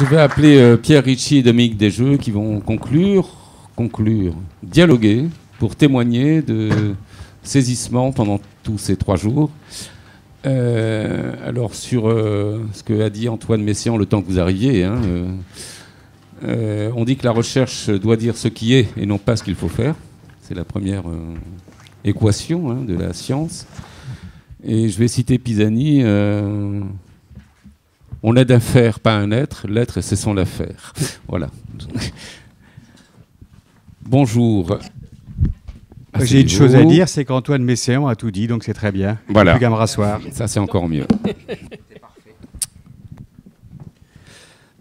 Je vais appeler Pierre Ricci et Dominique Desjeux qui vont dialoguer pour témoigner de saisissement pendant tous ces 3 jours. Alors sur ce que a dit Antoine Messiaen le temps que vous arriviez, hein, on dit que la recherche doit dire ce qui est et non pas ce qu'il faut faire. C'est la première équation, hein, de la science. Et je vais citer Pisani. On aide un faire, pas un être. L'être, c'est son l'affaire. Voilà. Bonjour. J'ai une chose à dire, c'est qu'Antoine Messiaen a tout dit, donc c'est très bien. Voilà. Plus qu'à me rasseoir. Ça, c'est encore mieux.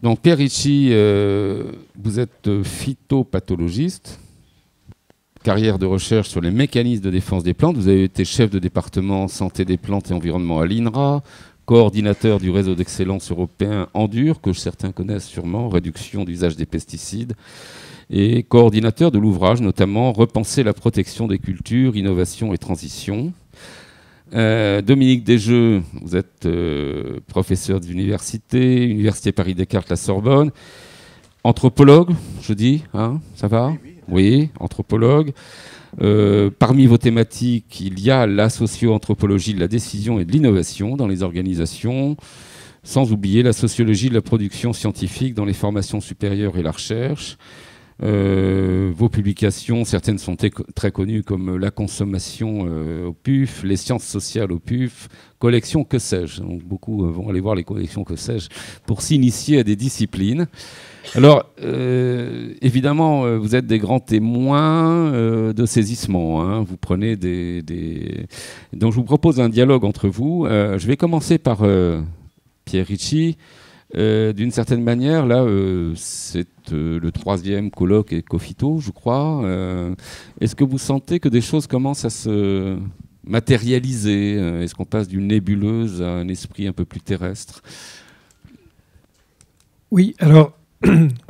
Donc, Pierre Ricci, vous êtes phytopathologiste, carrière de recherche sur les mécanismes de défense des plantes. Vous avez été chef de département santé des plantes et environnement à l'INRA, coordinateur du réseau d'excellence européen ENDUR, que certains connaissent sûrement, réduction d'usage des pesticides, et coordinateur de l'ouvrage, notamment Repenser la protection des cultures, innovation et transition. Dominique Desjeux, vous êtes professeur d'université, Université Paris-Descartes, la Sorbonne, anthropologue, je dis, hein, ça va ? Oui, anthropologue. Parmi vos thématiques, il y a la socio-anthropologie de la décision et de l'innovation dans les organisations, sans oublier la sociologie de la production scientifique dans les formations supérieures et la recherche. Vos publications, certaines sont très connues comme La consommation au PUF, Les sciences sociales au PUF, collection Que sais-je. Donc beaucoup vont aller voir les collections Que sais-je pour s'initier à des disciplines. Alors, évidemment, vous êtes des grands témoins de saisissement, hein. Vous prenez Donc je vous propose un dialogue entre vous. Je vais commencer par Pierre Ricci. D'une certaine manière, là, c'est le 3e colloque Ecophyto, je crois. Est-ce que vous sentez que des choses commencent à se matérialiser ? Est-ce qu'on passe d'une nébuleuse à un esprit un peu plus terrestre ? Oui, alors,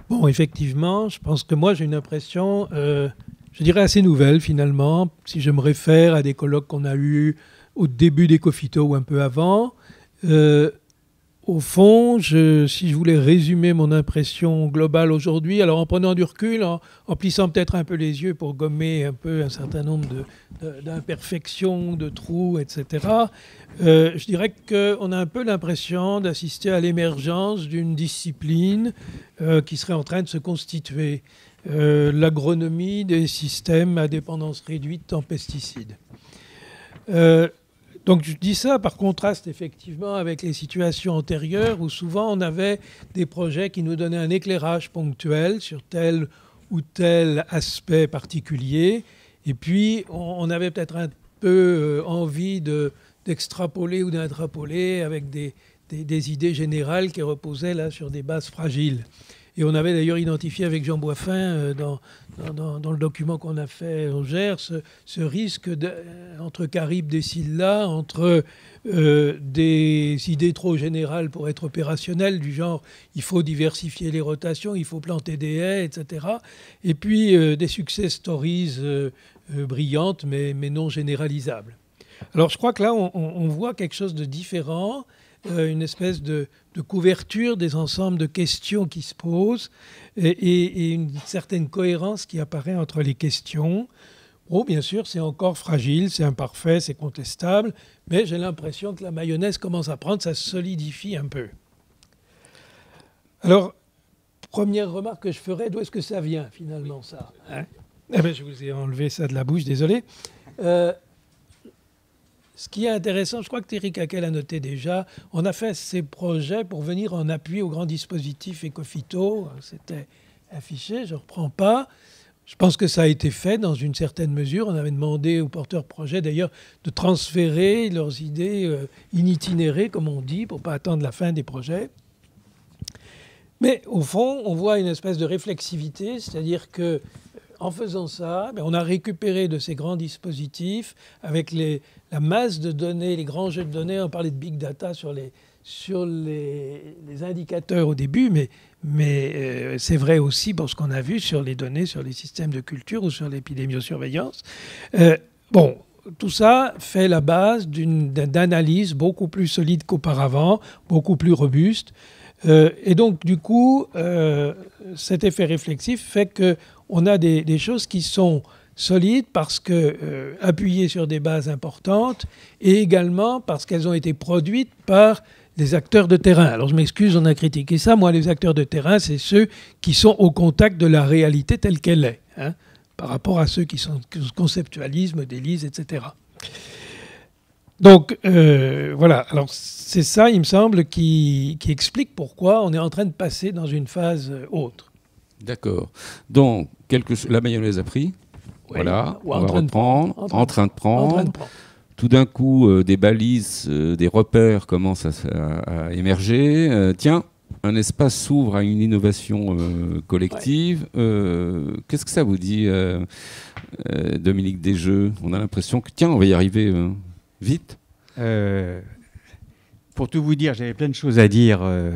bon, effectivement, je pense que moi, j'ai une impression, je dirais assez nouvelle, finalement, si je me réfère à des colloques qu'on a eus au début d'Ecophyto ou un peu avant. Au fond, si je voulais résumer mon impression globale aujourd'hui, alors en prenant du recul, en plissant peut-être un peu les yeux pour gommer un peu un certain nombre d'imperfections, de trous, etc., je dirais qu'on a un peu l'impression d'assister à l'émergence d'une discipline qui serait en train de se constituer, l'agronomie des systèmes à dépendance réduite en pesticides. Donc je dis ça par contraste effectivement avec les situations antérieures où souvent on avait des projets qui nous donnaient un éclairage ponctuel sur tel ou tel aspect particulier et puis on avait peut-être un peu envie d'extrapoler ou d'intrapoler avec des idées générales qui reposaient là sur des bases fragiles. Et on avait d'ailleurs identifié avec Jean Boiffin, dans le document qu'on a fait au Gers, ce risque entre Charybde et Scylla, entre des idées trop générales pour être opérationnelles, du genre il faut diversifier les rotations, il faut planter des haies, etc. Et puis des success stories brillantes, mais non généralisables. Alors je crois que là, on voit quelque chose de différent, une espèce de couverture des ensembles de questions qui se posent et une certaine cohérence qui apparaît entre les questions. Oh, bien sûr, c'est encore fragile, c'est imparfait, c'est contestable, mais j'ai l'impression que la mayonnaise commence à prendre, ça se solidifie un peu. Alors, première remarque que je ferais, d'où est-ce que ça vient finalement ça, hein ? Eh bien, je vous ai enlevé ça de la bouche, désolé. Ce qui est intéressant, je crois que Thierry Cacquel a noté déjà, on a fait ces projets pour venir en appui au grand dispositif Ecophyto. C'était affiché, je ne reprends pas. Je pense que ça a été fait dans une certaine mesure. On avait demandé aux porteurs de projets d'ailleurs de transférer leurs idées initinérées, comme on dit, pour ne pas attendre la fin des projets. Mais au fond, on voit une espèce de réflexivité, c'est-à-dire que en faisant ça, on a récupéré de ces grands dispositifs avec la masse de données, les grands jeux de données. On parlait de big data sur les indicateurs au début, mais c'est vrai aussi pour ce qu'on a vu sur les données, sur les systèmes de culture ou sur l'épidémiosurveillance. Tout ça fait la base d'analyse beaucoup plus solide qu'auparavant, beaucoup plus robuste. Et donc, du coup, cet effet réflexif fait qu'on a des choses qui sont solides parce que appuyées sur des bases importantes et également parce qu'elles ont été produites par des acteurs de terrain. Alors je m'excuse, on a critiqué ça. Moi, les acteurs de terrain, c'est ceux qui sont au contact de la réalité telle qu'elle est, hein, par rapport à ceux qui conceptualisent, modélisent, etc. Donc voilà, alors c'est ça, il me semble, qui explique pourquoi on est en train de passer dans une phase autre. D'accord. Donc, la mayonnaise a pris. Oui. Voilà, on va reprendre. En train de prendre. Tout d'un coup, des balises, des repères commencent à émerger. Tiens, un espace s'ouvre à une innovation collective. Qu'est-ce que ça vous dit, Dominique Desjeux? On a l'impression que, tiens, on va y arriver vite. Pour tout vous dire, j'avais plein de choses à dire à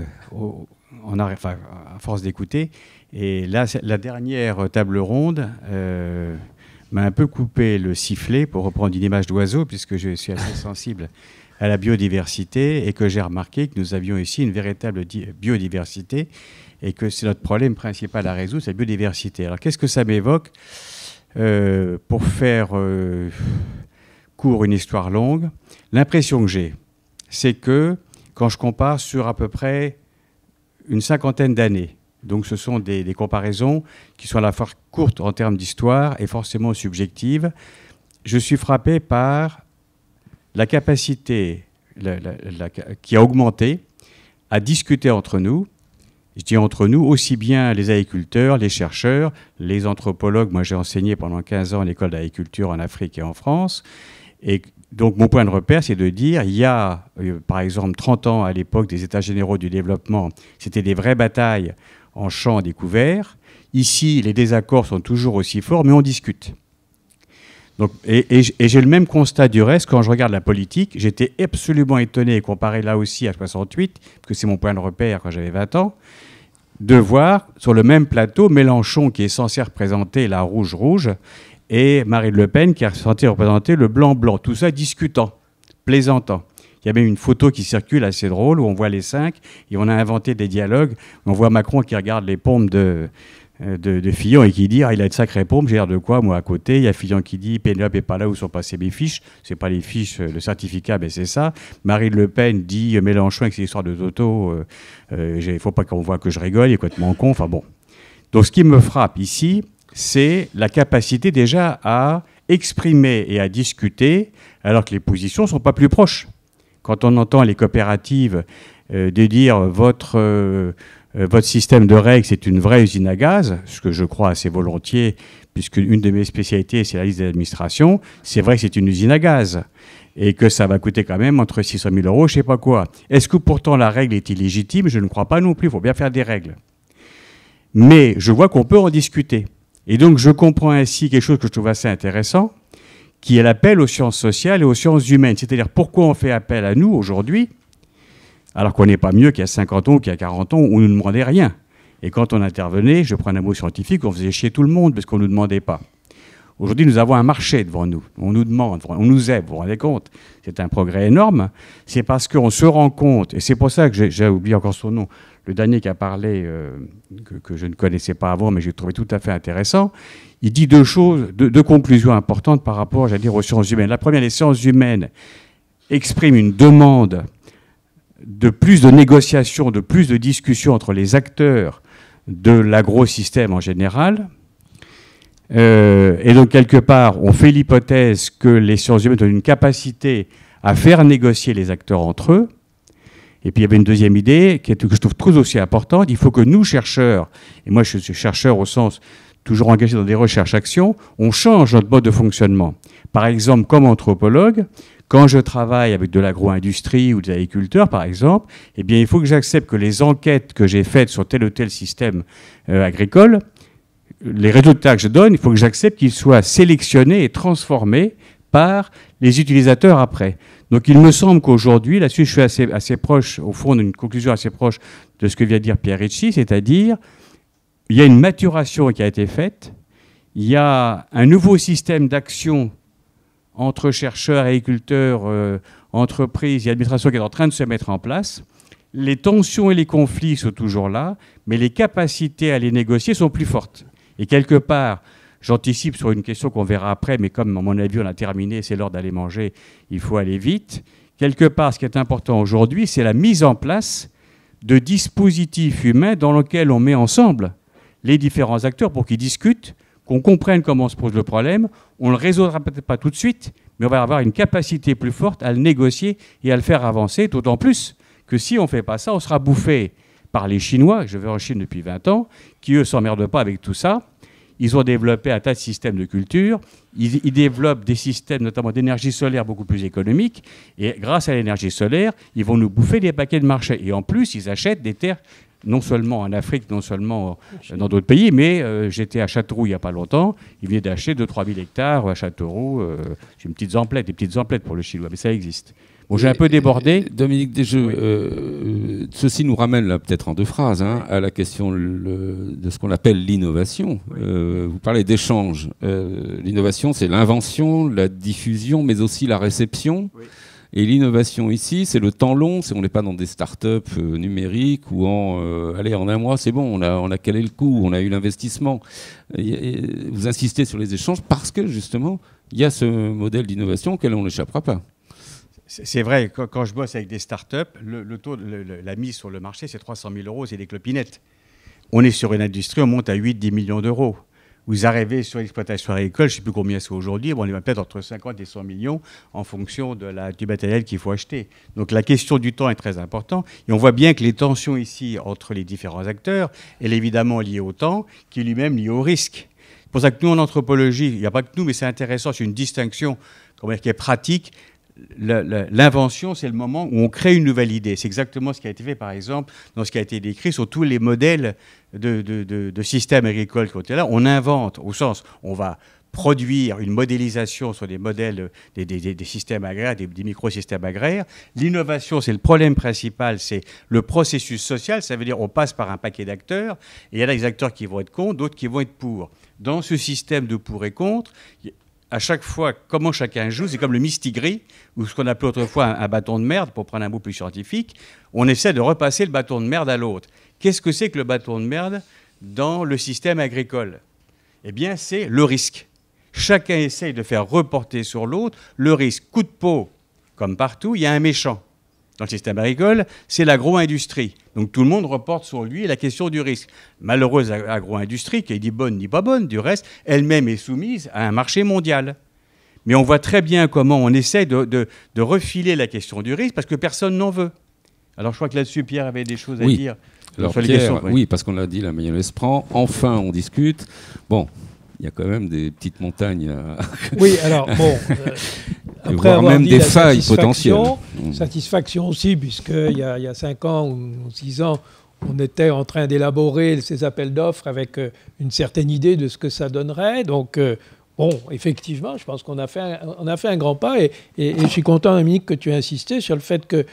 force d'écouter. Et là, la dernière table ronde m'a un peu coupé le sifflet, pour reprendre une image d'oiseau, puisque je suis assez sensible à la biodiversité et que j'ai remarqué que nous avions ici une véritable biodiversité et que c'est notre problème principal à résoudre, c'est la biodiversité. Alors qu'est-ce que ça m'évoque? Pour faire court une histoire longue, l'impression que j'ai, c'est que quand je compare sur à peu près une cinquantaine d'années, donc ce sont des comparaisons qui sont à la fois courtes en termes d'histoire et forcément subjectives, je suis frappé par la capacité qui a augmenté à discuter entre nous. Je dis entre nous, aussi bien les agriculteurs, les chercheurs, les anthropologues. Moi, j'ai enseigné pendant 15 ans à l'école d'agriculture en Afrique et en France. Et donc, mon point de repère, c'est de dire, il y a, par exemple, 30 ans à l'époque des États généraux du développement, c'était des vraies batailles en champ découvert. Ici, les désaccords sont toujours aussi forts, mais on discute. Donc, et j'ai le même constat du reste quand je regarde la politique. J'étais absolument étonné, comparé là aussi à 68, parce que c'est mon point de repère quand j'avais 20 ans, de voir sur le même plateau Mélenchon qui est censé représenter la rouge-rouge et Marine Le Pen qui est censée représenter le blanc-blanc. Tout ça discutant, plaisantant. Il y a même une photo qui circule assez drôle où on voit les 5 et on a inventé des dialogues. On voit Macron qui regarde les pompes de Fillon et qui dit il a de sacrées pompes, j'ai l'air de quoi moi à côté. Il y a Fillon qui dit Pénélope n'est pas là où sont passées mes fiches. C'est pas les fiches, le certificat, mais c'est ça. Marine Le Pen dit Mélenchon avec ses histoires de Toto, il faut pas qu'on voit que je rigole, il est complètement con. Enfin bon. Donc ce qui me frappe ici, c'est la capacité déjà à exprimer et à discuter alors que les positions ne sont pas plus proches. Quand on entend les coopératives de dire votre système de règles, c'est une vraie usine à gaz, ce que je crois assez volontiers, puisque une de mes spécialités, c'est la liste des administrations, c'est vrai que c'est une usine à gaz et que ça va coûter quand même entre 600 000 €, je ne sais pas quoi. Est-ce que pourtant la règle est illégitime? Je ne crois pas non plus, il faut bien faire des règles. Mais je vois qu'on peut en discuter. Et donc je comprends ainsi quelque chose que je trouve assez intéressant, qui est l'appel aux sciences sociales et aux sciences humaines. C'est-à-dire pourquoi on fait appel à nous aujourd'hui, alors qu'on n'est pas mieux qu'il y a 50 ans ou qu'il y a 40 ans où on ne nous demandait rien. Et quand on intervenait, je prends un mot scientifique, on faisait chier tout le monde parce qu'on ne nous demandait pas. Aujourd'hui, nous avons un marché devant nous. On nous demande, on nous aide, vous vous rendez compte? C'est un progrès énorme. C'est parce qu'on se rend compte, et c'est pour ça que j'ai oublié encore son nom, le dernier qui a parlé, que je ne connaissais pas avant, mais j'ai trouvé tout à fait intéressant. Il dit deux choses, deux conclusions importantes par rapport, j'allais dire, aux sciences humaines. La première, les sciences humaines expriment une demande de plus de négociations, de plus de discussions entre les acteurs de l'agro-système en général. Et donc, quelque part, on fait l'hypothèse que les sciences humaines ont une capacité à faire négocier les acteurs entre eux. Et puis, il y avait une deuxième idée que je trouve tout aussi importante. Il faut que nous, chercheurs, et moi je suis chercheur au sens toujours engagé dans des recherches-actions, on change notre mode de fonctionnement. Par exemple, comme anthropologue, quand je travaille avec de l'agro-industrie ou des agriculteurs, par exemple, eh bien, il faut que j'accepte que les enquêtes que j'ai faites sur tel ou tel système agricole, les résultats que je donne, il faut que j'accepte qu'ils soient sélectionnés et transformés par les utilisateurs après. Donc il me semble qu'aujourd'hui, là-dessus je suis assez proche, au fond d'une conclusion assez proche de ce que vient de dire Pierre Ricci, c'est-à-dire il y a une maturation qui a été faite, il y a un nouveau système d'action entre chercheurs, agriculteurs, entreprises et administrations qui est en train de se mettre en place. les tensions et les conflits sont toujours là, mais les capacités à les négocier sont plus fortes. Et quelque part, j'anticipe sur une question qu'on verra après, mais comme à mon avis on a terminé, c'est l'heure d'aller manger, il faut aller vite. Quelque part, ce qui est important aujourd'hui, c'est la mise en place de dispositifs humains dans lesquels on met ensemble les différents acteurs pour qu'ils discutent, qu'on comprenne comment se pose le problème. On ne le résoudra peut-être pas tout de suite, mais on va avoir une capacité plus forte à le négocier et à le faire avancer, d'autant plus que si on ne fait pas ça, on sera bouffé par les Chinois, je vais en Chine depuis 20 ans, qui eux ne s'emmerdent pas avec tout ça. Ils ont développé un tas de systèmes de culture, ils développent des systèmes notamment d'énergie solaire beaucoup plus économiques, et grâce à l'énergie solaire, ils vont nous bouffer des paquets de marché. Et en plus, ils achètent des terres, non seulement en Afrique, non seulement dans d'autres pays, mais j'étais à Châteauroux il n'y a pas longtemps, ils venaient d'acheter 2-3 000 hectares à Châteauroux. J'ai des petites emplettes pour le Chinois, mais ça existe. Bon, j'ai un peu débordé. Dominique Desjeux, ceci nous ramène là peut-être en 2 phrases à la question de ce qu'on appelle l'innovation. Vous parlez d'échange. L'innovation, c'est l'invention, la diffusion, mais aussi la réception. Oui. Et l'innovation ici, c'est le temps long. On n'est pas dans des startups numériques où en un mois, c'est bon, on a calé le coup, on a eu l'investissement. Vous insistez sur les échanges parce que justement, il y a ce modèle d'innovation auquel on n'échappera pas. C'est vrai, quand je bosse avec des startups, le taux, la mise sur le marché, c'est 300 000 €, c'est des clopinettes. On est sur une industrie, on monte à 8-10 millions d'euros. Vous arrivez sur l'exploitation agricole, je ne sais plus combien c'est aujourd'hui, on est peut-être entre 50 et 100 millions en fonction du matériel qu'il faut acheter. Donc la question du temps est très importante. Et on voit bien que les tensions ici entre les différents acteurs, elle est évidemment liée au temps, qui est lui-même liée au risque. C'est pour ça que nous, en anthropologie, il n'y a pas que nous, mais c'est intéressant, c'est une distinction qui est pratique. L'invention, c'est le moment où on crée une nouvelle idée. C'est exactement ce qui a été fait, par exemple, dans ce qui a été décrit sur tous les modèles de systèmes agricoles qui ont été là. On invente, au sens, on va produire une modélisation sur des modèles des systèmes agraires, des microsystèmes agraires. L'innovation, c'est le problème principal, c'est le processus social. Ça veut dire on passe par un paquet d'acteurs, et il y a des acteurs qui vont être contre, d'autres qui vont être pour. Dans ce système de pour et contre, à chaque fois, comment chacun joue, c'est comme le mistigris, ou ce qu'on appelait autrefois un bâton de merde, pour prendre un mot plus scientifique. On essaie de repasser le bâton de merde à l'autre. Qu'est-ce que c'est que le bâton de merde dans le système agricole? Eh bien, c'est le risque. Chacun essaye de faire reporter sur l'autre le risque. Coup de peau, comme partout, il y a un méchant. Dans le système agricole, c'est l'agro-industrie. Donc tout le monde reporte sur lui la question du risque. Malheureuse agro-industrie, qui est ni bonne ni pas bonne, du reste, elle-même est soumise à un marché mondial. Mais on voit très bien comment on essaie de refiler la question du risque parce que personne n'en veut. Alors je crois que là-dessus, Pierre avait des choses à dire. Alors sur les questions, oui, parce qu'on l'a dit, la mayonnaise prend. Enfin, on discute. Bon, il y a quand même des petites montagnes. Oui, alors bon... Après avoir même des failles potentielles. Satisfaction aussi, puisqu'il y a 5 ans ou 6 ans, on était en train d'élaborer ces appels d'offres avec une certaine idée de ce que ça donnerait. Donc, bon, effectivement, je pense qu'on a fait un grand pas. Et je suis content, Dominique, que tu aies insisté sur le fait que,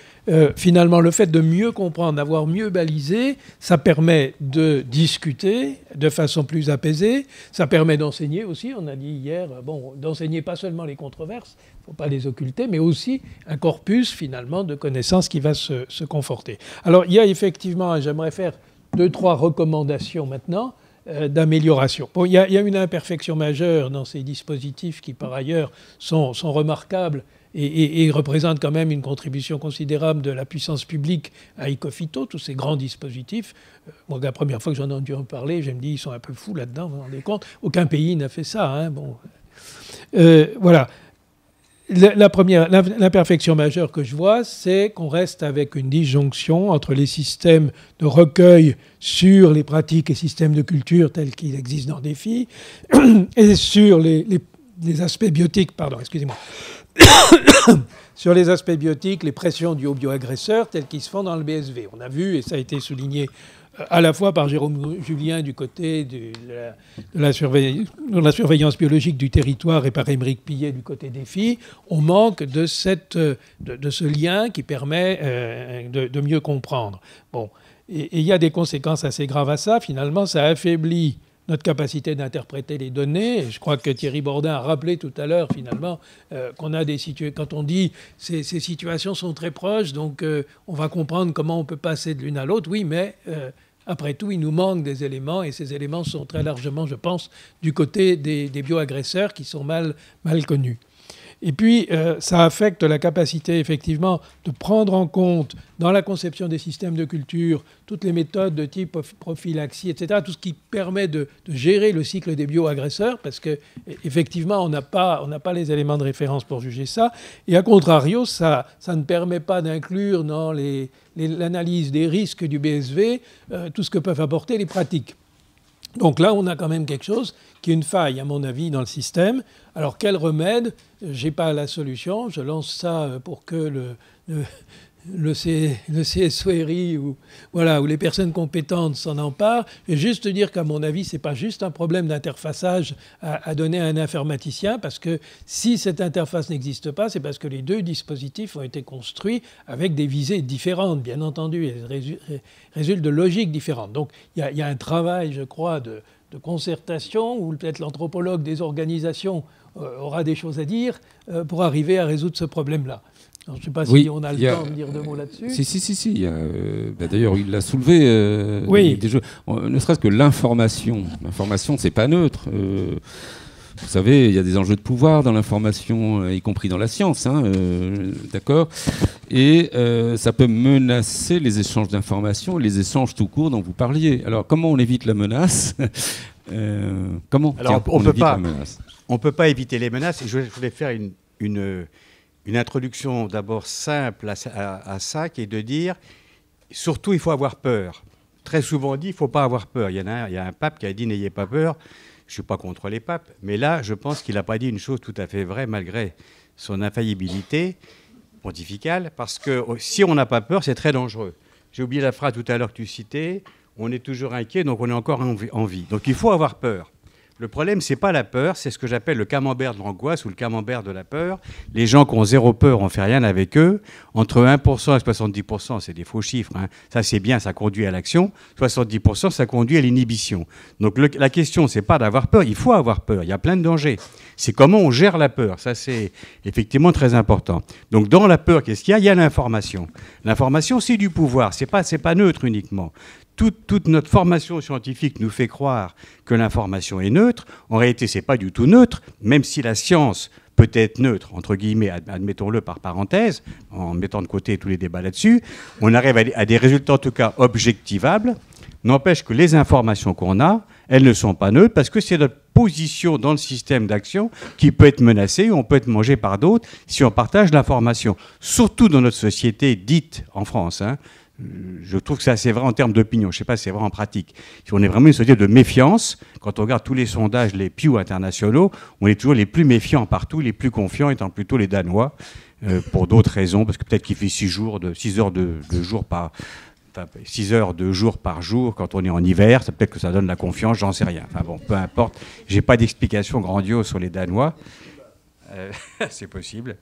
finalement, le fait de mieux comprendre, d'avoir mieux balisé, ça permet de discuter de façon plus apaisée. Ça permet d'enseigner aussi, on a dit hier, d'enseigner pas seulement les controverses, il ne faut pas les occulter, mais aussi un corpus, finalement, de connaissances qui va se conforter. Alors, il y a effectivement, j'aimerais faire 2-3 recommandations maintenant, d'amélioration. Bon, il y a une imperfection majeure dans ces dispositifs qui, par ailleurs, sont remarquables et représentent quand même une contribution considérable de la puissance publique à Ecofito, tous ces grands dispositifs. Moi, la première fois que j'en ai entendu en parler, je me dis, ils sont un peu fous là-dedans, vous vous rendez compte? Aucun pays n'a fait ça. Hein, bon. Voilà. L'imperfection majeure que je vois, c'est qu'on reste avec une disjonction entre les systèmes de recueil sur les pratiques et systèmes de culture tels qu'ils existent dans Défi et sur les aspects biotiques, sur les aspects biotiques, les pressions du haut bioagresseur telles qu'ils se font dans le BSV. On a vu, et ça a été souligné à la fois par Jérôme Julien du côté de la surveillance biologique du territoire et par Émeric Pillet du côté des filles, on manque de ce lien qui permet de mieux comprendre. Bon. Et il y a des conséquences assez graves à ça. Finalement, ça affaiblit notre capacité d'interpréter les données. Et je crois que Thierry Bourdin a rappelé tout à l'heure, finalement, qu'on a des situations... Quand on dit ces situations sont très proches, donc on va comprendre comment on peut passer de l'une à l'autre. Oui, mais après tout, il nous manque des éléments, et ces éléments sont très largement, je pense, du côté des bioagresseurs qui sont mal connus. Et puis, ça affecte la capacité, effectivement, de prendre en compte, dans la conception des systèmes de culture, toutes les méthodes de type prophylaxie, etc., tout ce qui permet de gérer le cycle des bioagresseurs, parce qu'effectivement, on n'a pas les éléments de référence pour juger ça. Et à contrario, ça ne permet pas d'inclure dans l'analyse des risques du BSV tout ce que peuvent apporter les pratiques. Donc là, on a quand même quelque chose qui est une faille, à mon avis, dans le système. Alors, quel remède? Je n'ai pas la solution. Je lance ça pour que le CSORI ou les personnes compétentes s'en emparent. Et juste dire qu'à mon avis, ce n'est pas juste un problème d'interfaçage à donner à un informaticien, parce que si cette interface n'existe pas, c'est parce que les deux dispositifs ont été construits avec des visées différentes, bien entendu, et résultent de logiques différentes. Donc il y a un travail, je crois, de concertation, où peut-être l'anthropologue des organisations aura des choses à dire pour arriver à résoudre ce problème-là. Alors, je ne sais pas si on a le temps de dire deux mots là-dessus. Si. D'ailleurs, il l'a soulevé. Oui. Ne serait-ce que l'information. L'information, c'est pas neutre. Vous savez, il y a des enjeux de pouvoir dans l'information, y compris dans la science. D'accord. Et ça peut menacer les échanges d'informations, les échanges tout court dont vous parliez. Alors, comment on évite la menace? Comment on évite la menace? On ne peut pas éviter les menaces. Et je voulais faire une introduction d'abord simple à ça, qui est de dire, surtout, il faut avoir peur. Très souvent dit, il ne faut pas avoir peur. Il y a un pape qui a dit « n'ayez pas peur ». Je ne suis pas contre les papes, mais là, je pense qu'il n'a pas dit une chose tout à fait vraie, malgré son infaillibilité pontificale, parce que si on n'a pas peur, c'est très dangereux. J'ai oublié la phrase tout à l'heure que tu citais, on est toujours inquiet, donc on est encore en vie. Donc il faut avoir peur. Le problème, ce n'est pas la peur, c'est ce que j'appelle le camembert de l'angoisse ou le camembert de la peur. Les gens qui ont zéro peur, on ne fait rien avec eux. Entre 1% et 70%, c'est des faux chiffres. Ça, c'est bien, ça conduit à l'action. 70%, ça conduit à l'inhibition. Donc la question, ce n'est pas d'avoir peur. Il faut avoir peur. Il y a plein de dangers. C'est comment on gère la peur. Ça, c'est effectivement très important. Donc dans la peur, qu'est-ce qu'il y a? Il y a l'information. L'information, c'est du pouvoir. C'est pas neutre uniquement. Toute notre formation scientifique nous fait croire que l'information est neutre. En réalité, ce n'est pas du tout neutre, même si la science peut être neutre, entre guillemets, admettons-le par parenthèse, en mettant de côté tous les débats là-dessus. On arrive à des résultats, en tout cas, objectivables. N'empêche que les informations qu'on a, elles ne sont pas neutres, parce que c'est notre position dans le système d'action qui peut être menacée, on peut être mangé par d'autres si on partage l'information. Surtout dans notre société dite en France, je trouve que c'est assez vrai en termes d'opinion. Je ne sais pas si c'est vrai en pratique. Si on est vraiment une société de méfiance, quand on regarde tous les sondages, les Pew internationaux, on est toujours les plus méfiants partout, les plus confiants étant plutôt les Danois, pour d'autres raisons, parce que peut-être qu'il fait 6 heures de jour par jour quand on est en hiver, ça peut-être que ça donne la confiance, j'en sais rien. Enfin bon, peu importe. Je n'ai pas d'explication grandiose sur les Danois. C'est possible.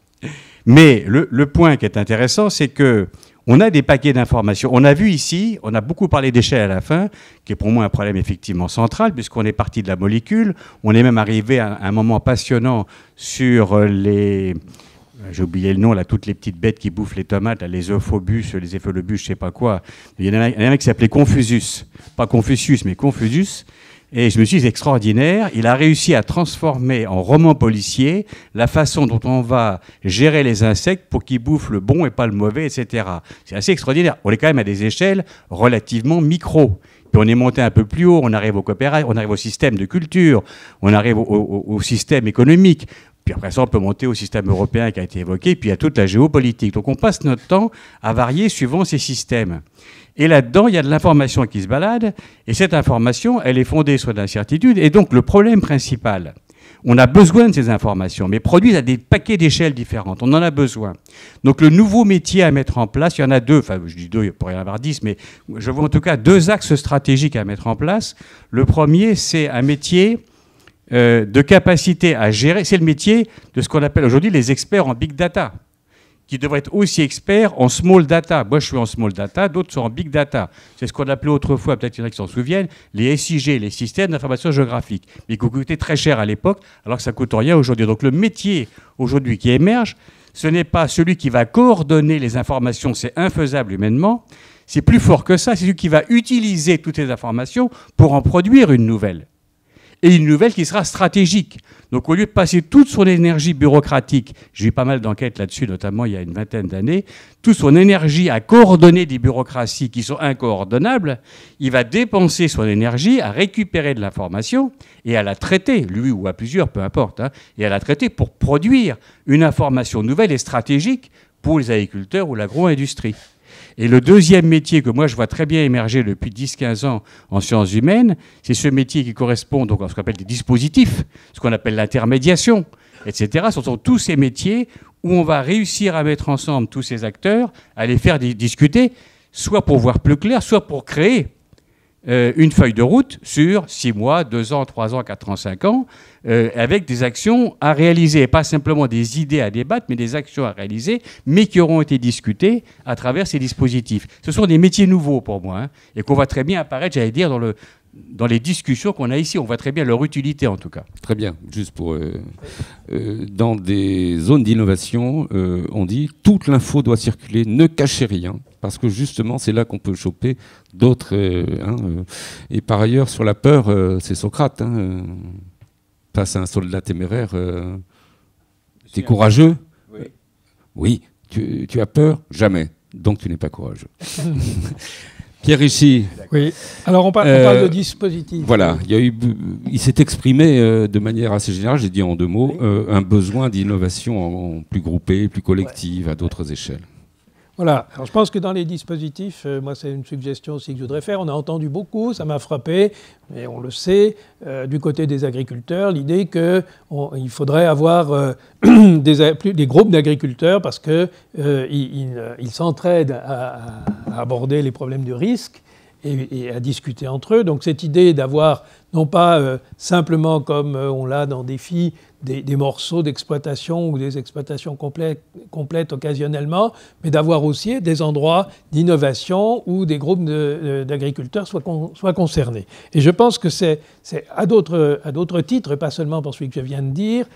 Mais le point qui est intéressant, c'est que on a des paquets d'informations. On a vu ici, on a beaucoup parlé d'échelle à la fin, qui est pour moi un problème effectivement central, puisqu'on est parti de la molécule. On est même arrivé à un moment passionnant sur les... J'ai oublié le nom, là, toutes les petites bêtes qui bouffent les tomates, là, les euphobus, les éphelobus, je ne sais pas quoi. Il y en a un qui s'appelait Confusus. Pas Confucius, mais Confusus. Et je me suis dit, c'est extraordinaire. Il a réussi à transformer en roman policier la façon dont on va gérer les insectes pour qu'ils bouffent le bon et pas le mauvais, etc. C'est assez extraordinaire. On est quand même à des échelles relativement micro. Puis on est monté un peu plus haut, on arrive aux coopératives, on arrive au système de culture, on arrive au système économique. Puis après ça, on peut monter au système européen qui a été évoqué, puis à toute la géopolitique. Donc on passe notre temps à varier suivant ces systèmes. Et là-dedans, il y a de l'information qui se balade, et cette information, elle est fondée sur l'incertitude. Et donc, le problème principal, on a besoin de ces informations, mais produites à des paquets d'échelles différentes. On en a besoin. Donc, le nouveau métier à mettre en place, il y en a deux. Enfin, je dis deux, il pourrait y en avoir 10, mais je vois en tout cas 2 axes stratégiques à mettre en place. Le premier, c'est un métier de capacité à gérer. C'est le métier de ce qu'on appelle aujourd'hui les experts en big data. qui devraient être aussi experts en small data. Moi, je suis en small data, d'autres sont en big data. C'est ce qu'on appelait autrefois, peut-être qu'il y en a qui s'en souviennent, les SIG, les systèmes d'information géographique, mais qui coûtaient très cher à l'époque, alors que ça ne coûte rien aujourd'hui. Donc le métier aujourd'hui qui émerge, ce n'est pas celui qui va coordonner les informations, c'est infaisable humainement. C'est plus fort que ça, c'est celui qui va utiliser toutes les informations pour en produire une nouvelle. Et une nouvelle qui sera stratégique. Donc au lieu de passer toute son énergie bureaucratique, j'ai eu pas mal d'enquêtes là-dessus, notamment il y a une vingtaine d'années, toute son énergie à coordonner des bureaucraties qui sont incoordonnables, il va dépenser son énergie à récupérer de l'information et à la traiter, lui ou à plusieurs, peu importe, hein, et à la traiter pour produire une information nouvelle et stratégique pour les agriculteurs ou l'agro-industrie. Et le deuxième métier que moi je vois très bien émerger depuis 10-15 ans en sciences humaines, c'est ce métier qui correspond donc à ce qu'on appelle des dispositifs, ce qu'on appelle l'intermédiation, etc. Ce sont tous ces métiers où on va réussir à mettre ensemble tous ces acteurs, à les faire discuter, soit pour voir plus clair, soit pour créer une feuille de route sur 6 mois, 2 ans, 3 ans, 4 ans, 5 ans, avec des actions à réaliser, et pas simplement des idées à débattre, mais des actions à réaliser, mais qui auront été discutées à travers ces dispositifs. Ce sont des métiers nouveaux pour moi, hein, et qu'on voit très bien apparaître, j'allais dire, dans les discussions qu'on a ici. On voit très bien leur utilité, en tout cas. Très bien. Juste pour... dans des zones d'innovation, on dit « toute l'info doit circuler, ne cachez rien ». Parce que justement, c'est là qu'on peut choper d'autres... et par ailleurs, sur la peur, c'est Socrate. Face à un soldat téméraire, t'es courageux ? Oui. Tu as peur ? Jamais. Donc tu n'es pas courageux. Pierre Richy. Oui. Alors on parle de dispositifs. Voilà. Il s'est exprimé de manière assez générale, j'ai dit en 2 mots, un besoin d'innovation plus groupée, plus collective, à d'autres échelles. Voilà. Alors je pense que dans les dispositifs, moi c'est une suggestion aussi que je voudrais faire. On a entendu beaucoup, ça m'a frappé, mais on le sait, du côté des agriculteurs, l'idée qu'il faudrait avoir des groupes d'agriculteurs parce qu'ils s'entraident à aborder les problèmes de risque et à discuter entre eux. Donc cette idée d'avoir, non pas simplement comme on l'a dans Défi, des morceaux d'exploitation ou des exploitations complètes occasionnellement, mais d'avoir aussi des endroits d'innovation où des groupes d'agriculteurs soient concernés. Et je pense que c'est à d'autres titres, et pas seulement pour celui que je viens de dire,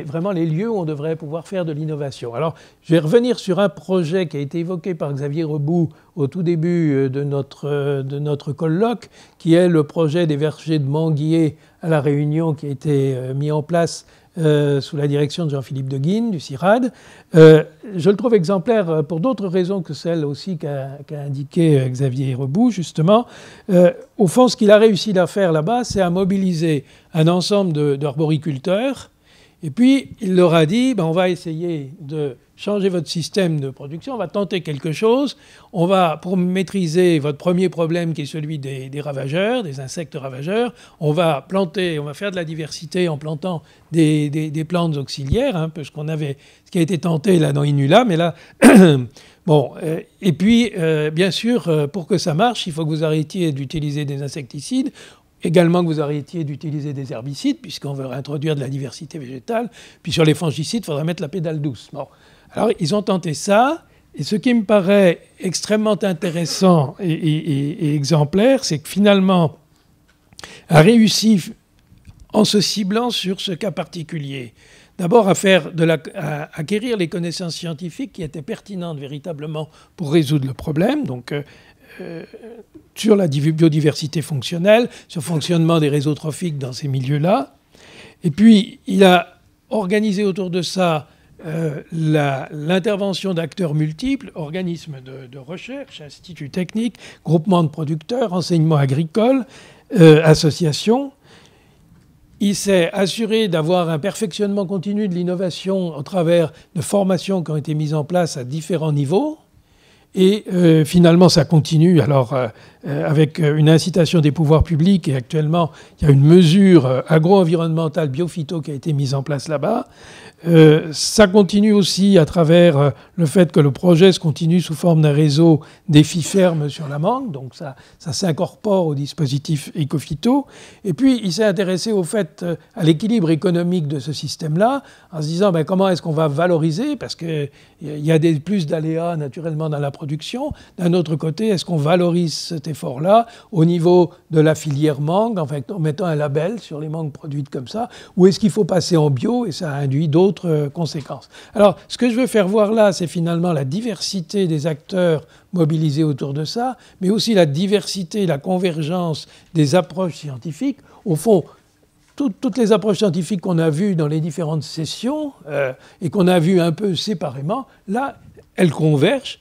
vraiment les lieux où on devrait pouvoir faire de l'innovation. Alors, je vais revenir sur un projet qui a été évoqué par Xavier Rebout au tout début de notre colloque, qui est le projet des vergers de manguiers à La Réunion, qui a été mis en place sous la direction de Jean-Philippe de Guine, du CIRAD. Je le trouve exemplaire pour d'autres raisons que celles aussi qu'a indiqué Xavier Rebout, justement. Au fond, ce qu'il a réussi à faire là-bas, c'est à mobiliser un ensemble d'arboriculteurs. Et puis, il leur a dit, on va essayer de changer votre système de production, on va tenter quelque chose. On va, pour maîtriser votre premier problème qui est celui des ravageurs, des insectes ravageurs, on va faire de la diversité en plantant des plantes auxiliaires, un peu ce qui a été tenté là dans Inula, mais là... Bon, et puis, bien sûr, pour que ça marche, il faut que vous arrêtiez d'utiliser des insecticides, également que vous arrêtiez d'utiliser des herbicides, puisqu'on veut introduire de la diversité végétale. Puis sur les fongicides, il faudra mettre la pédale douce. Bon. Alors, ils ont tenté ça. Et ce qui me paraît extrêmement intéressant et exemplaire, c'est que finalement, a réussi, en se ciblant sur ce cas particulier, d'abord à acquérir les connaissances scientifiques qui étaient pertinentes véritablement pour résoudre le problème. Donc, sur la biodiversité fonctionnelle, sur le fonctionnement des réseaux trophiques dans ces milieux-là. Et puis, il a organisé autour de ça l'intervention d'acteurs multiples, organismes de recherche, instituts techniques, groupements de producteurs, enseignements agricoles, associations. Il s'est assuré d'avoir un perfectionnement continu de l'innovation au travers de formations qui ont été mises en place à différents niveaux. Et finalement, ça continue. Alors, avec une incitation des pouvoirs publics, et actuellement, il y a une mesure agro-environnementale biophyto qui a été mise en place là-bas. Ça continue aussi à travers le fait que le projet se continue sous forme d'un réseau d'EFI-fermes sur la Mangue. Donc, ça s'incorpore au dispositif Ecophyto. Et puis, il s'est intéressé au fait, à l'équilibre économique de ce système-là, en se disant comment est-ce qu'on va valoriser, parce qu'il y a plus d'aléas naturellement dans la production. D'un autre côté, est-ce qu'on valorise cet effort-là au niveau de la filière mangue, en fait, en mettant un label sur les mangues produites comme ça, ou est-ce qu'il faut passer en bio, et ça induit d'autres conséquences. Alors, ce que je veux faire voir là, c'est finalement la diversité des acteurs mobilisés autour de ça, mais aussi la diversité, la convergence des approches scientifiques. Au fond, toutes les approches scientifiques qu'on a vues dans les différentes sessions et qu'on a vues un peu séparément, là, elles convergent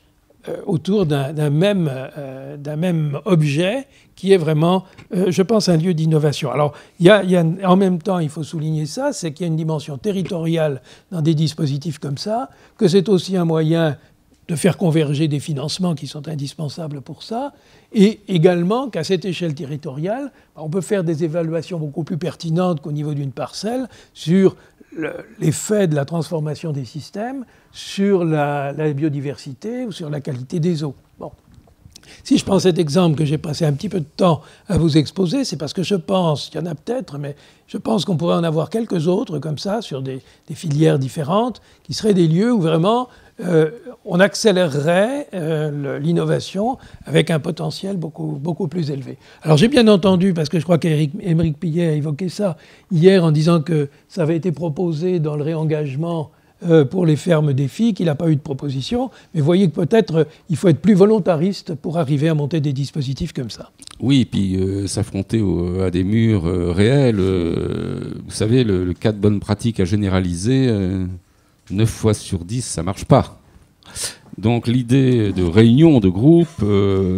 autour d'un même objet qui est vraiment, je pense, un lieu d'innovation. Alors, en même temps, il faut souligner ça, c'est qu'il y a une dimension territoriale dans des dispositifs comme ça, que c'est aussi un moyen de faire converger des financements qui sont indispensables pour ça, et également qu'à cette échelle territoriale, on peut faire des évaluations beaucoup plus pertinentes qu'au niveau d'une parcelle sur l'effet de la transformation des systèmes sur la biodiversité ou sur la qualité des eaux. Bon. Si je prends cet exemple que j'ai passé un petit peu de temps à vous exposer, c'est parce que je pense, il y en a peut-être, mais je pense qu'on pourrait en avoir quelques autres comme ça sur des filières différentes qui seraient des lieux où vraiment on accélérerait l'innovation avec un potentiel beaucoup plus élevé. Alors j'ai bien entendu, parce que je crois qu'Émeric Pillet a évoqué ça hier en disant que ça avait été proposé dans le réengagement pour les fermes défis, qu'il n'a pas eu de proposition. Mais voyez que peut-être il faut être plus volontariste pour arriver à monter des dispositifs comme ça. Oui, et puis s'affronter à des murs réels. Vous savez, le cas de bonne pratique à généraliser, 9 fois sur 10, ça ne marche pas. Donc l'idée de réunion, de groupe,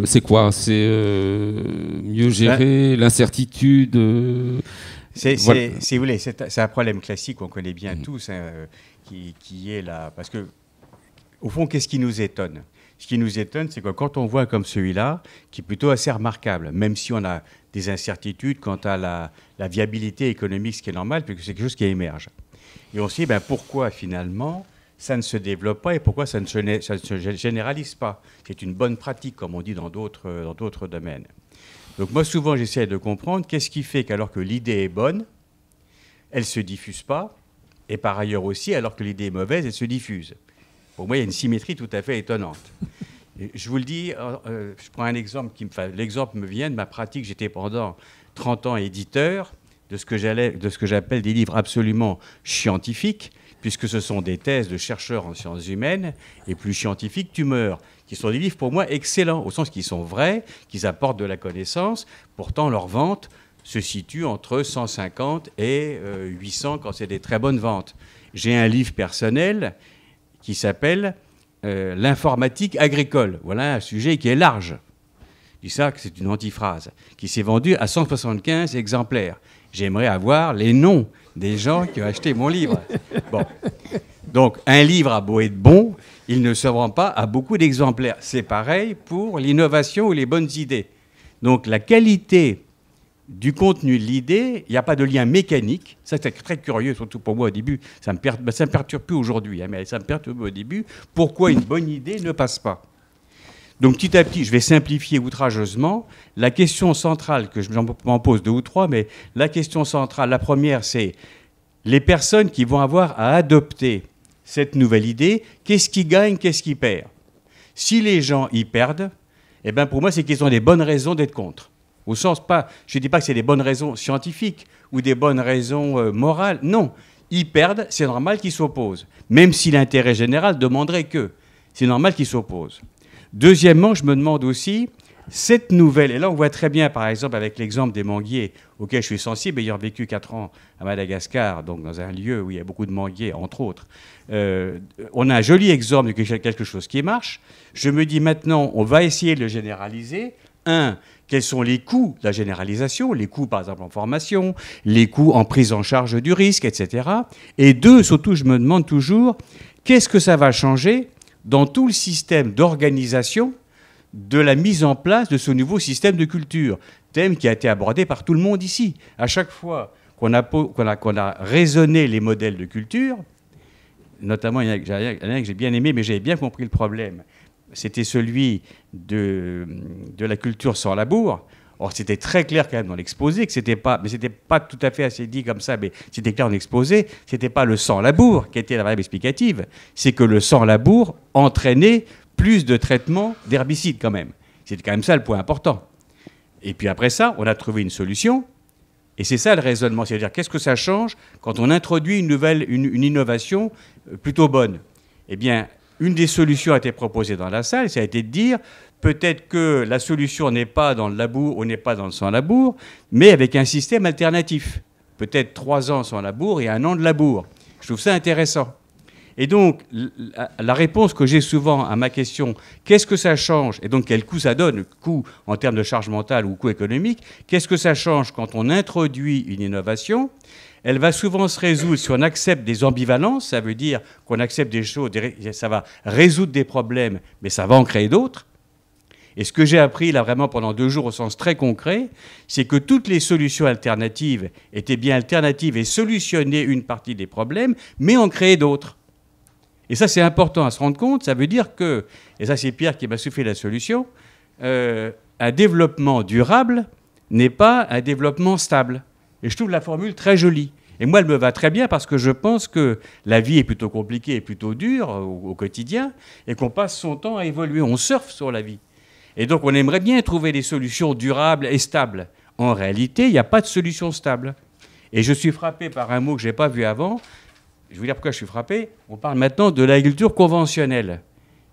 c'est quoi? C'est mieux gérer l'incertitude voilà. Si vous voulez, c'est un problème classique qu'on connaît bien tous, hein, qui est là. Parce que, au fond, qu'est-ce qui nous étonne? Ce qui nous étonne, c'est que quand on voit comme celui-là, qui est plutôt assez remarquable, même si on a des incertitudes quant à la viabilité économique, ce qui est normal, puisque c'est quelque chose qui émerge. Et on se dit, pourquoi finalement ça ne se développe pas et pourquoi ça ne se généralise pas? C'est une bonne pratique, comme on dit dans d'autres domaines. Donc moi, souvent, j'essaie de comprendre qu'est-ce qui fait qu'alors que l'idée est bonne, elle ne se diffuse pas, et par ailleurs aussi, alors que l'idée est mauvaise, elle se diffuse. Pour moi, il y a une symétrie tout à fait étonnante. Et je vous le dis, je prends un exemple. L'exemple me vient de ma pratique. J'étais pendant 30 ans éditeur de ce que j'appelle des livres absolument scientifiques, puisque ce sont des thèses de chercheurs en sciences humaines, et plus scientifiques, tu meurs, qui sont des livres pour moi excellents, au sens qu'ils sont vrais, qu'ils apportent de la connaissance. Pourtant, leur vente se situe entre 150 et 800 quand c'est des très bonnes ventes. J'ai un livre personnel qui s'appelle l'informatique agricole. Voilà un sujet qui est large. Je dis ça, que c'est une antiphrase, qui s'est vendu à 175 exemplaires. J'aimerais avoir les noms des gens qui ont acheté mon livre. Bon. Donc, un livre a beau être bon, il ne se vend pas à beaucoup d'exemplaires. C'est pareil pour l'innovation ou les bonnes idées. Donc, la qualité du contenu de l'idée, il n'y a pas de lien mécanique. Ça, c'est très curieux, surtout pour moi au début. Ça ne me perturbe plus aujourd'hui, mais ça me perturbe au début. Pourquoi une bonne idée ne passe pas? Donc petit à petit, je vais simplifier outrageusement. La question centrale, que je m'en pose 2 ou 3, mais la question centrale, la première, c'est les personnes qui vont avoir à adopter cette nouvelle idée, qu'est-ce qui gagne, qu'est-ce qui perd? Si les gens y perdent, eh ben pour moi, c'est qu'ils ont des bonnes raisons d'être contre. Au sens pas, je ne dis pas que c'est des bonnes raisons scientifiques ou des bonnes raisons morales. Non, ils perdent, c'est normal qu'ils s'opposent. Même si l'intérêt général demanderait que. C'est normal qu'ils s'opposent. Deuxièmement, je me demande aussi, cette nouvelle, et là on voit très bien par exemple avec l'exemple des manguiers, auquel je suis sensible, ayant vécu 4 ans à Madagascar, donc dans un lieu où il y a beaucoup de manguiers, entre autres, on a un joli exemple de quelque chose qui marche. Je me dis maintenant, on va essayer de le généraliser. 1, quels sont les coûts de la généralisation, les coûts par exemple en formation, les coûts en prise en charge du risque, etc. Et 2, surtout, je me demande toujours, qu'est-ce que ça va changer dans tout le système d'organisation de la mise en place de ce nouveau système de culture, thème qui a été abordé par tout le monde ici. À chaque fois qu'on a raisonné les modèles de culture, notamment il y en a que j'ai bien aimé, mais j'avais bien compris le problème, c'était celui de la culture sans labour. Or, c'était très clair quand même dans l'exposé que c'était pas tout à fait assez dit comme ça, mais c'était clair dans l'exposé, c'était pas le sans-labour qui était la variable explicative, c'est que le sans-labour entraînait plus de traitement d'herbicides quand même. C'était quand même ça le point important. Et puis après ça, on a trouvé une solution, et c'est ça le raisonnement, c'est-à-dire qu'est-ce que ça change quand on introduit une innovation plutôt bonne? Eh bien, une des solutions a été proposée dans la salle, ça a été de dire peut-être que la solution n'est pas dans le labour ou n'est pas dans le sans-labour, mais avec un système alternatif. Peut-être 3 ans sans labour et 1 an de labour. Je trouve ça intéressant. Et donc, la réponse que j'ai souvent à ma question, qu'est-ce que ça change? Et donc, quel coût ça donne? Coût en termes de charge mentale ou coût économique? Qu'est-ce que ça change quand on introduit une innovation? Elle va souvent se résoudre si on accepte des ambivalences. Ça veut dire qu'on accepte des choses, ça va résoudre des problèmes, mais ça va en créer d'autres. Et ce que j'ai appris là vraiment pendant 2 jours au sens très concret, c'est que toutes les solutions alternatives étaient bien alternatives et solutionnaient une partie des problèmes, mais en créaient d'autres. Et ça, c'est important à se rendre compte. Ça veut dire que, et ça c'est Pierre qui m'a soufflé la solution, un développement durable n'est pas un développement stable. Et je trouve la formule très jolie. Et moi, elle me va très bien parce que je pense que la vie est plutôt compliquée et plutôt dure au quotidien et qu'on passe son temps à évoluer. On surfe sur la vie. Et donc, on aimerait bien trouver des solutions durables et stables. En réalité, il n'y a pas de solution stable. Et je suis frappé par un mot que je n'ai pas vu avant. Je vais vous dire pourquoi je suis frappé. On parle maintenant de l'agriculture conventionnelle,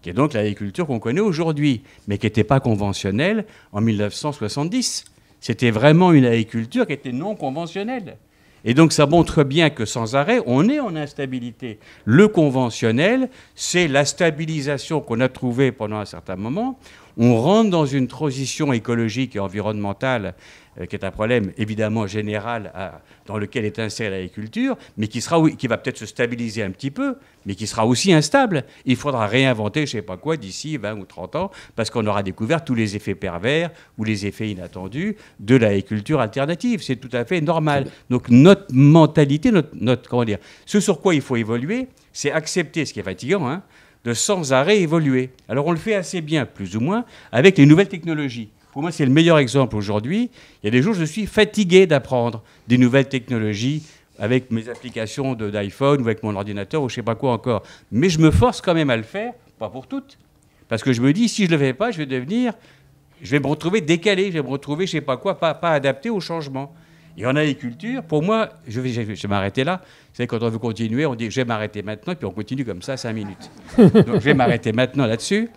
qui est donc l'agriculture qu'on connaît aujourd'hui, mais qui n'était pas conventionnelle en 1970. C'était vraiment une agriculture qui était non conventionnelle. Et donc, ça montre bien que sans arrêt, on est en instabilité. Le conventionnel, c'est la stabilisation qu'on a trouvée pendant un certain moment. On rentre dans une transition écologique et environnementale qui est un problème évidemment général dans lequel est insérée l'agriculture, mais qui va peut-être se stabiliser un petit peu, mais qui sera aussi instable. Il faudra réinventer je ne sais pas quoi d'ici 20 ou 30 ans, parce qu'on aura découvert tous les effets pervers ou les effets inattendus de l'agriculture alternative. C'est tout à fait normal. Donc notre mentalité, ce sur quoi il faut évoluer, c'est accepter, ce qui est fatigant, de sans arrêt évoluer. Alors on le fait assez bien, plus ou moins, avec les nouvelles technologies. Pour moi, c'est le meilleur exemple aujourd'hui. Il y a des jours, je suis fatigué d'apprendre des nouvelles technologies avec mes applications d'iPhone ou avec mon ordinateur ou je ne sais pas quoi encore. Mais je me force quand même à le faire, pas pour toutes. Parce que je me dis, si je ne le fais pas, je vais me retrouver décalé, je vais me retrouver, je ne sais pas quoi, pas adapté au changement. Et en agriculture, pour moi, je vais m'arrêter là. Vous savez, quand on veut continuer, on dit, je vais m'arrêter maintenant, puis on continue comme ça 5 minutes. Donc, je vais m'arrêter maintenant là-dessus.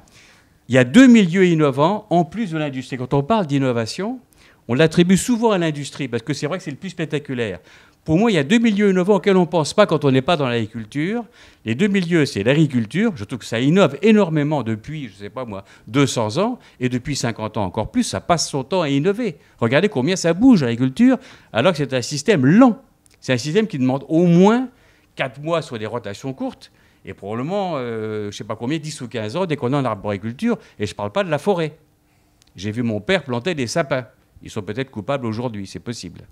Il y a 2 milieux innovants, en plus de l'industrie. Quand on parle d'innovation, on l'attribue souvent à l'industrie, parce que c'est vrai que c'est le plus spectaculaire. Pour moi, il y a 2 milieux innovants auxquels on ne pense pas quand on n'est pas dans l'agriculture. Les 2 milieux, c'est l'agriculture. Je trouve que ça innove énormément depuis, je ne sais pas moi, 200 ans, et depuis 50 ans encore plus, ça passe son temps à innover. Regardez combien ça bouge l'agriculture, alors que c'est un système lent. C'est un système qui demande au moins 4 mois sur des rotations courtes, et probablement, je ne sais pas combien, 10 ou 15 ans dès qu'on est en arboriculture, et je ne parle pas de la forêt. J'ai vu mon père planter des sapins. Ils sont peut-être coupables aujourd'hui, c'est possible.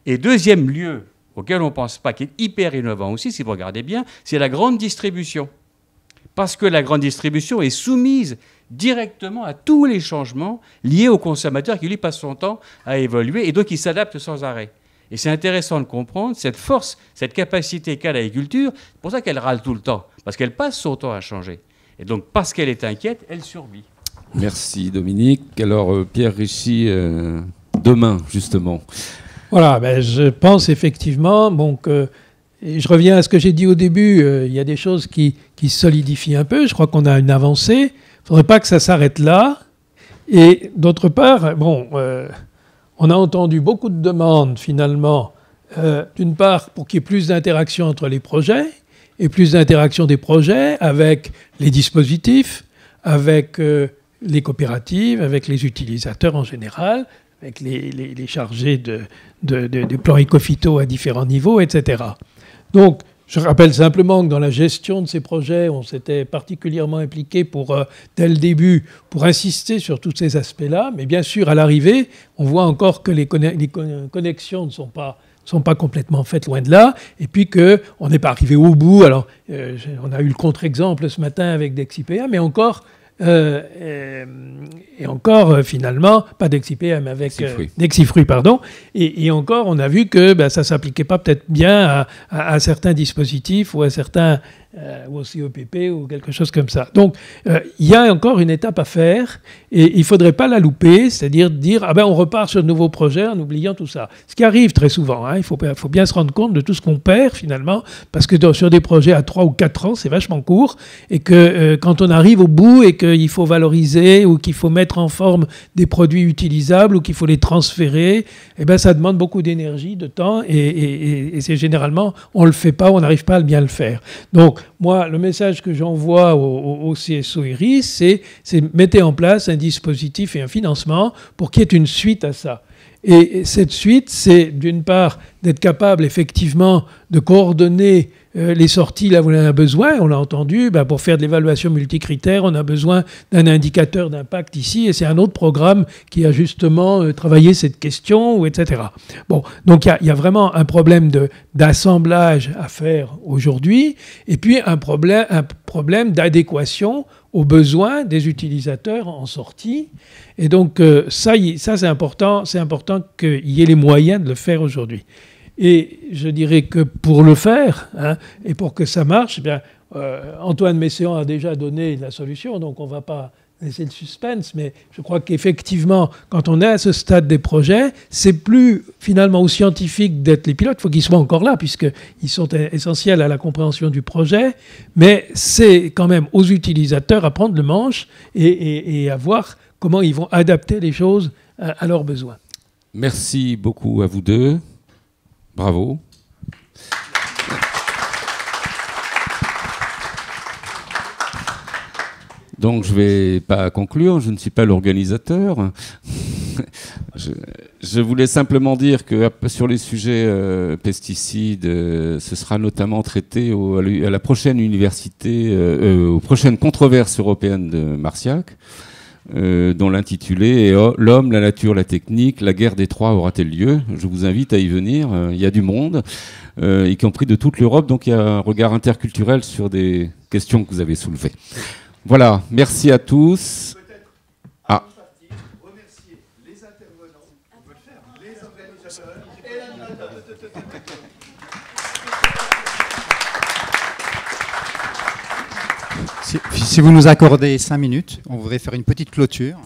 Et deuxième lieu auquel on ne pense pas, qui est hyper innovant aussi, si vous regardez bien, c'est la grande distribution. Parce que la grande distribution est soumise directement à tous les changements liés au consommateur qui, lui, passe son temps à évoluer, et donc il s'adapte sans arrêt. Et c'est intéressant de comprendre cette force, cette capacité qu'a l'agriculture. C'est pour ça qu'elle râle tout le temps, parce qu'elle passe son temps à changer. Et donc, parce qu'elle est inquiète, elle survit. Merci Dominique. Alors, Pierre Richy, demain, justement. Voilà, je pense effectivement, et je reviens à ce que j'ai dit au début, il y a des choses qui se solidifient un peu. Je crois qu'on a une avancée. Il ne faudrait pas que ça s'arrête là. Et d'autre part, on a entendu beaucoup de demandes, finalement, d'une part, pour qu'il y ait plus d'interaction entre les projets, et plus d'interaction des projets avec les dispositifs, avec les coopératives, avec les utilisateurs en général, avec les chargés de plans éco-phyto à différents niveaux, etc. Donc, Je rappelle simplement que dans la gestion de ces projets, on s'était particulièrement impliqué dès le début pour insister sur tous ces aspects-là. Mais bien sûr, à l'arrivée, on voit encore que les connexions ne sont pas complètement faites, loin de là, et puis qu'on n'est pas arrivé au bout. Alors, on a eu le contre-exemple ce matin avec Dexipea, mais encore... finalement, pas Dexipea, avec Dexifruit, pardon. Et encore, on a vu que ça ne s'appliquait pas peut-être bien à certains dispositifs ou à certains ou au CEPP ou quelque chose comme ça. Donc, il y a encore une étape à faire et il ne faudrait pas la louper, c'est-à-dire dire on repart sur de nouveaux projets en oubliant tout ça. Ce qui arrive très souvent, hein, il faut bien se rendre compte de tout ce qu'on perd finalement, parce que sur des projets à 3 ou 4 ans, c'est vachement court, et que quand on arrive au bout et qu'il faut valoriser ou qu'il faut mettre en forme des produits utilisables ou qu'il faut les transférer, ça demande beaucoup d'énergie, de temps, et c'est généralement, on ne le fait pas, on n'arrive pas à bien le faire. Donc, moi, le message que j'envoie au CSO IRIS, c'est mettez en place un dispositif et un financement pour qu'il y ait une suite à ça. Et cette suite, c'est d'une part d'être capable effectivement de coordonner les sorties là où on en a besoin. On l'a entendu, pour faire de l'évaluation multicritère, on a besoin d'un indicateur d'impact ici, et c'est un autre programme qui a justement travaillé cette question, etc. Bon, donc il y a vraiment un problème d'assemblage à faire aujourd'hui, et puis un problème d'adéquation aux besoins des utilisateurs en sortie. Et donc ça c'est important qu'il y ait les moyens de le faire aujourd'hui. Et je dirais que pour le faire, et pour que ça marche, Antoine Messéan a déjà donné la solution, donc on ne va pas laisser le suspense, mais je crois qu'effectivement, quand on est à ce stade des projets, c'est plus finalement aux scientifiques d'être les pilotes, il faut qu'ils soient encore là, puisqu'ils sont essentiels à la compréhension du projet, mais c'est quand même aux utilisateurs à prendre le manche et à voir comment ils vont adapter les choses à leurs besoins. Merci beaucoup à vous deux. Bravo. Donc je ne vais pas conclure, je ne suis pas l'organisateur. Je voulais simplement dire que sur les sujets pesticides, ce sera notamment traité à la prochaine université, aux prochaines controverses européennes de Marciac, dont l'intitulé est « L'homme, la nature, la technique, la guerre des trois aura-t-elle lieu ?» Je vous invite à y venir. Il y a du monde, y compris de toute l'Europe, donc il y a un regard interculturel sur des questions que vous avez soulevées. Voilà, merci à tous. Remercier les intervenants, on peut le faire, les organisateurs et Si vous nous accordez 5 minutes, on voudrait faire une petite clôture.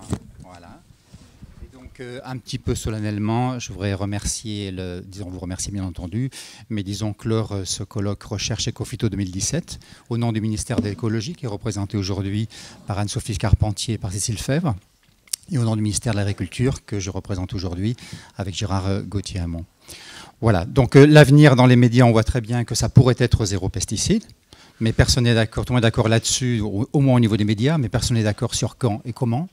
Voilà. Et donc, un petit peu solennellement, je voudrais remercier, vous remercier bien entendu, mais disons clore ce colloque Recherche Écophyto 2017 au nom du ministère de l'Écologie, qui est représenté aujourd'hui par Anne-Sophie Carpentier et par Cécile Fèvre, et au nom du ministère de l'Agriculture, que je représente aujourd'hui avec Gérard Gauthier-Hamon. Voilà, donc l'avenir dans les médias, on voit très bien que ça pourrait être zéro pesticide. Mais personne n'est d'accord, tout le monde est d'accord là-dessus, au moins au niveau des médias, mais personne n'est d'accord sur quand et comment.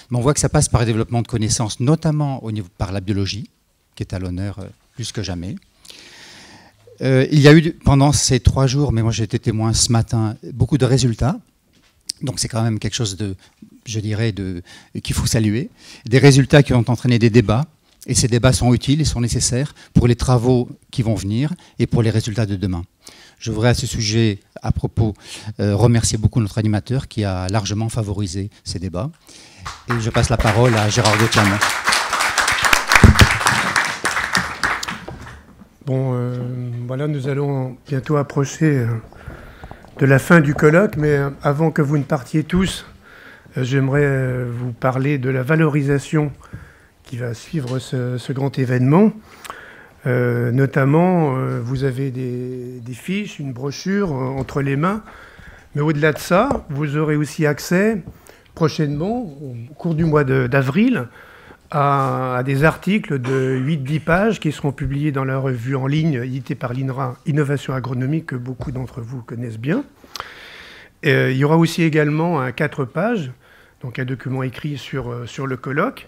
Mais on voit que ça passe par le développement de connaissances, notamment par la biologie, qui est à l'honneur plus que jamais. Il y a eu, pendant ces 3 jours, mais moi j'ai été témoin ce matin, beaucoup de résultats. Donc c'est quand même quelque chose qu'il faut saluer. Des résultats qui ont entraîné des débats. Et ces débats sont utiles et sont nécessaires pour les travaux qui vont venir et pour les résultats de demain. Je voudrais à ce sujet, à propos, remercier beaucoup notre animateur qui a largement favorisé ces débats. Et je passe la parole à Gérard Gauthier-Hamon. Bon, voilà, nous allons bientôt approcher de la fin du colloque, mais avant que vous ne partiez tous, j'aimerais vous parler de la valorisation qui va suivre ce grand événement. Notamment, vous avez des fiches, une brochure entre les mains, mais au-delà de ça, vous aurez aussi accès prochainement, au cours du mois d'avril, à des articles de 8-10 pages qui seront publiés dans la revue en ligne éditée par l'INRA Innovation Agronomique, que beaucoup d'entre vous connaissent bien. Il y aura aussi également un 4 pages, donc un document écrit sur le colloque.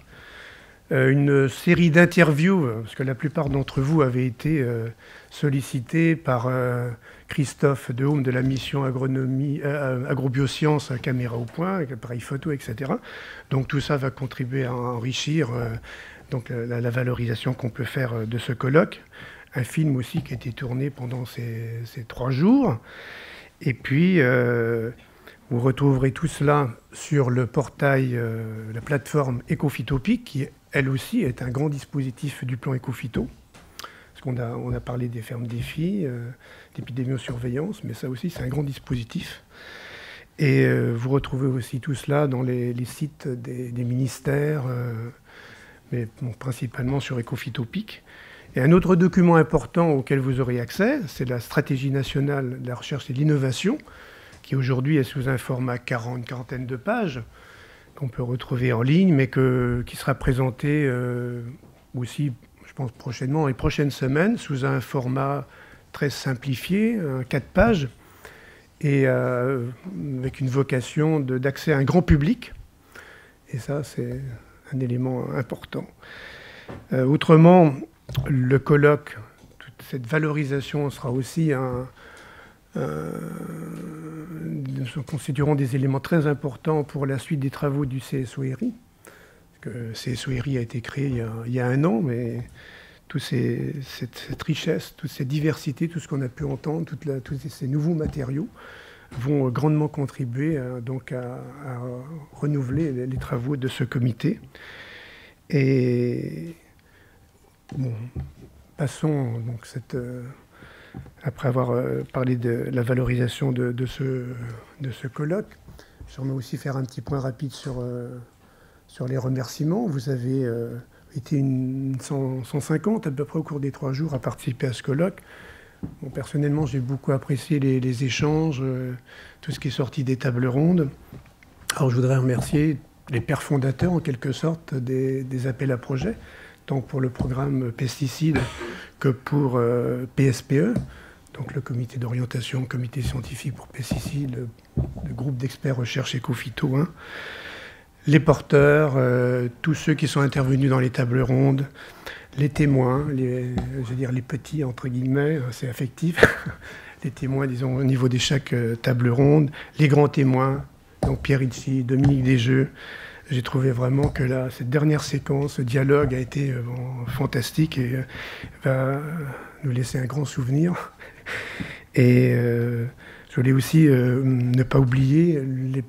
une série d'interviews, parce que la plupart d'entre vous avaient été sollicités par Christophe Dehaume de la mission agrobiosciences, caméra au point, appareil photo, etc. Donc tout ça va contribuer à enrichir donc, la valorisation qu'on peut faire de ce colloque. Un film aussi qui a été tourné pendant ces 3 jours. Et puis, vous retrouverez tout cela sur le portail, la plateforme Ecophytopic, qui, elle aussi, est un grand dispositif du plan Ecophyto. Parce qu'on a parlé des fermes défis, d'épidémiosurveillance, mais ça aussi, c'est un grand dispositif. Et vous retrouvez aussi tout cela dans les sites des ministères, mais bon, principalement sur Ecophytopic. Et un autre document important auquel vous aurez accès, c'est la stratégie nationale de la recherche et de l'innovation, qui aujourd'hui est sous un format quarantaine de pages, qu'on peut retrouver en ligne, mais qui sera présenté aussi, je pense, prochainement, les prochaines semaines, sous un format très simplifié, 4 pages, et avec une vocation d'accès à un grand public. Et ça, c'est un élément important. Autrement, le colloque, toute cette valorisation sera aussi constitueront des éléments très importants pour la suite des travaux du CSORI. Le CSORI a été créé il y a 1 an, mais cette richesse, toute cette diversité, tout ce qu'on a pu entendre, tous ces nouveaux matériaux vont grandement contribuer donc à renouveler les travaux de ce comité. Et bon, passons donc après avoir parlé de la valorisation de ce colloque, j'aimerais aussi faire un petit point rapide sur les remerciements. Vous avez été 150 à peu près au cours des 3 jours à participer à ce colloque. Bon, personnellement, j'ai beaucoup apprécié les échanges, tout ce qui est sorti des tables rondes. Alors je voudrais remercier les pères fondateurs, en quelque sorte, des appels à projets, tant pour le programme pesticides que pour PSPE, donc le comité d'orientation, comité scientifique pour pesticides, le groupe d'experts recherche Ecophyto, hein. Les porteurs, tous ceux qui sont intervenus dans les tables rondes, les témoins, je veux dire les petits, entre guillemets, c'est affectif, les témoins, disons, au niveau de chaque table ronde, les grands témoins, donc Pierre Ricci, Dominique Desjeux. J'ai trouvé vraiment que cette dernière séquence, ce dialogue a été fantastique et va nous laisser un grand souvenir. Et je voulais aussi ne pas oublier le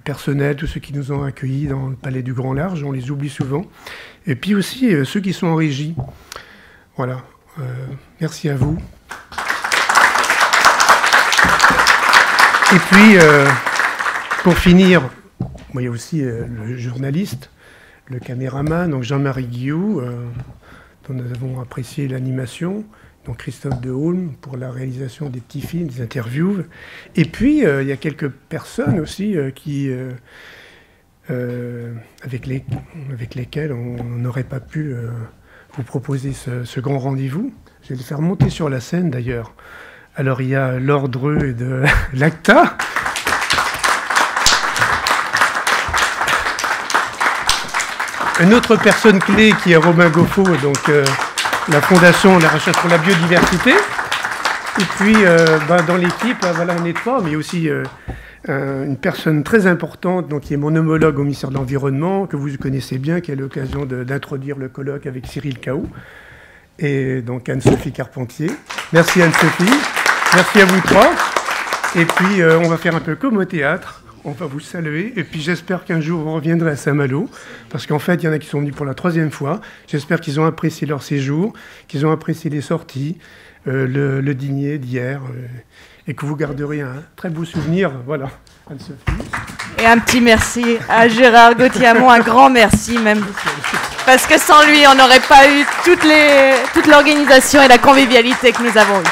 personnel, tous ceux qui nous ont accueillis dans le Palais du Grand Large, on les oublie souvent. Et puis aussi ceux qui sont en régie. Voilà. Merci à vous. Et puis, pour finir, il y a aussi le journaliste, le caméraman, donc Jean-Marie Guillou, dont nous avons apprécié l'animation, donc Christophe Dehaume pour la réalisation des petits films, des interviews. Et puis, il y a quelques personnes aussi avec lesquelles on n'aurait pas pu vous proposer ce grand rendez-vous. Je vais les faire monter sur la scène d'ailleurs. Alors, il y a Laure Dreux de l'ACTA. Une autre personne clé qui est Romain Goffo, donc la Fondation de la recherche pour la biodiversité. Et puis, dans l'équipe, voilà, on est 3, mais il y a aussi une personne très importante, donc, qui est mon homologue au ministère de l'Environnement, que vous connaissez bien, qui a l'occasion d'introduire le colloque avec Cyril Cao, et donc Anne-Sophie Carpentier. Merci Anne-Sophie, merci à vous 3. Et puis, on va faire un peu comme au théâtre. On va vous saluer, et puis j'espère qu'un jour vous reviendrez à Saint-Malo, parce qu'en fait, il y en a qui sont venus pour la 3e fois. J'espère qu'ils ont apprécié leur séjour, qu'ils ont apprécié les sorties, le dîner d'hier, et que vous garderez un très beau souvenir. Voilà, Anne-Sophie. Et un petit merci à Gérard Gauthier-Amont, un grand merci même, parce que sans lui, on n'aurait pas eu toute l'organisation et la convivialité que nous avons eue.